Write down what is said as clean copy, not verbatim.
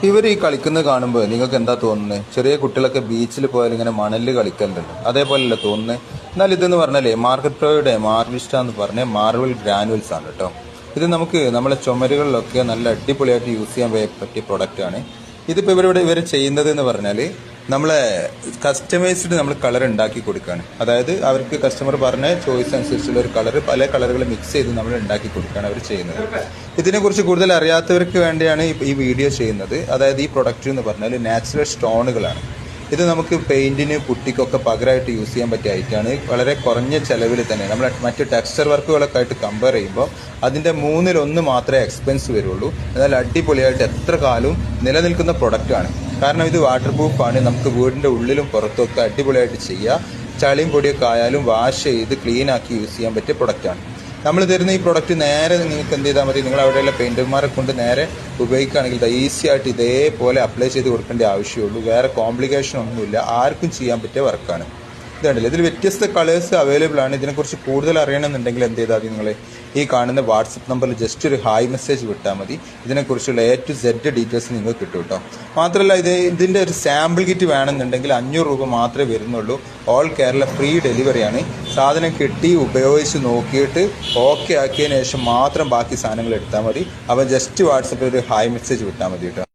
ഇവർ ഈ കളിക്കുന്നത് കാണുമ്പോൾ നിങ്ങൾക്ക് എന്താ തോന്നുന്നത്? ചെറിയ കുട്ടികളൊക്കെ ബീച്ചിൽ പോയാൽ ഇങ്ങനെ മണലിൽ കളിക്കലുണ്ട്, അതേപോലെയല്ല തോന്നുന്നത്. എന്നാൽ ഇതെന്ന് പറഞ്ഞാലേ മാർക്കറ്റ് പ്രോയുടെ മാർവിസ്റ്റ എന്ന് പറഞ്ഞ മാർബിൾ ഗ്രാനുവൽസ് ആണ് കേട്ടോ. ഇത് നമുക്ക് നമ്മളെ ചുമരുകളിലൊക്കെ നല്ല അടിപൊളിയായിട്ട് യൂസ് ചെയ്യാൻ പറ്റിയ പ്രൊഡക്റ്റ് ആണ്. ഇതിപ്പോൾ ഇവർ ചെയ്യുന്നത് എന്ന് പറഞ്ഞാൽ നമ്മളെ കസ്റ്റമൈസ്ഡ് നമ്മൾ കളർ ഉണ്ടാക്കി കൊടുക്കുകയാണ്. അതായത് അവർക്ക് കസ്റ്റമർ പറഞ്ഞ ചോയ്സ് അനുസരിച്ചുള്ള ഒരു കളർ, പല കളറുകൾ മിക്സ് ചെയ്ത് നമ്മൾ ഉണ്ടാക്കി കൊടുക്കുകയാണ് അവർ ചെയ്യുന്നത്. ഇതിനെക്കുറിച്ച് കൂടുതൽ അറിയാത്തവർക്ക് വേണ്ടിയാണ് ഈ വീഡിയോ ചെയ്യുന്നത്. അതായത് ഈ പ്രൊഡക്റ്റ് എന്ന് പറഞ്ഞാൽ നാച്ചുറൽ സ്റ്റോണുകളാണ്. ഇത് നമുക്ക് പെയിന്റിന് പുട്ടിക്കൊക്കെ പകരമായിട്ട് യൂസ് ചെയ്യാൻ പറ്റിയ ഐറ്റമാണ്. വളരെ കുറഞ്ഞ ചിലവിൽ തന്നെ നമ്മൾ മറ്റ് ടെക്സ്ചർ വർക്കുകളൊക്കെ ആയിട്ട് കമ്പയർ ചെയ്യുമ്പോൾ അതിൻ്റെ 1/3 മാത്രമേ എക്സ്പെൻസ് വരുള്ളൂ. എന്നാൽ അടിപൊളിയായിട്ട് എത്ര കാലവും നിലനിൽക്കുന്ന പ്രൊഡക്റ്റാണ്. കാരണം ഇത് വാട്ടർ പ്രൂഫാണ്. നമുക്ക് വീടിൻ്റെ ഉള്ളിലും പുറത്തൊക്കെ അടിപൊളിയായിട്ട് ചെയ്യാം. ചളിയും പൊടിയൊക്കെ ആയാലും വാഷ് ചെയ്ത് ക്ലീൻ ആക്കി യൂസ് ചെയ്യാൻ പറ്റിയ പ്രൊഡക്റ്റാണ്. നമ്മൾ തരുന്ന ഈ പ്രൊഡക്റ്റ് നേരെ നിങ്ങൾക്ക് എന്ത് ചെയ്താൽ മതി, നിങ്ങൾ അവിടെയുള്ള പെയിൻറ്റർമാരെ കൊണ്ട് നേരെ ഉപയോഗിക്കുകയാണെങ്കിൽ ഈസി ആയിട്ട് ഇതേപോലെ അപ്ലൈ ചെയ്ത് കൊടുക്കേണ്ട ആവശ്യമുള്ളൂ. വേറെ കോംപ്ലിക്കേഷൻ ഒന്നുമില്ല, ആർക്കും ചെയ്യാൻ പറ്റിയ വർക്കാണ്. ഇതുണ്ടല്ലോ, ഇതിൽ വ്യത്യസ്ത കളേഴ്സ് അവൈലബിൾ ആണ്. ഇതിനെക്കുറിച്ച് കൂടുതൽ അറിയണമെന്നുണ്ടെങ്കിൽ എന്ത് ചെയ്താൽ മതി, നിങ്ങൾ ഈ കാണുന്ന വാട്സപ്പ് നമ്പറിൽ ജസ്റ്റ് ഒരു ഹായ് മെസ്സേജ് വിട്ടാൽ മതി. ഇതിനെക്കുറിച്ചുള്ള A to Z ഡീറ്റെയിൽസ് നിങ്ങൾക്ക് കിട്ടും കേട്ടോ. മാത്രമല്ല ഇതിൻ്റെ ഒരു സാമ്പിൾ കിറ്റ് വേണമെന്നുണ്ടെങ്കിൽ 500 രൂപ മാത്രമേ വരുന്നുള്ളൂ. ഓൾ കേരള ഫ്രീ ഡെലിവറിയാണ്. സാധനം കിട്ടി ഉപയോഗിച്ച് നോക്കിയിട്ട് ഓക്കെ ആക്കിയതിന് ശേഷം മാത്രം ബാക്കി സാധനങ്ങൾ എടുത്താൽ മതി. അപ്പോൾ ജസ്റ്റ് വാട്സപ്പിൽ ഒരു ഹായ് മെസ്സേജ് വിട്ടാൽ മതി കേട്ടോ.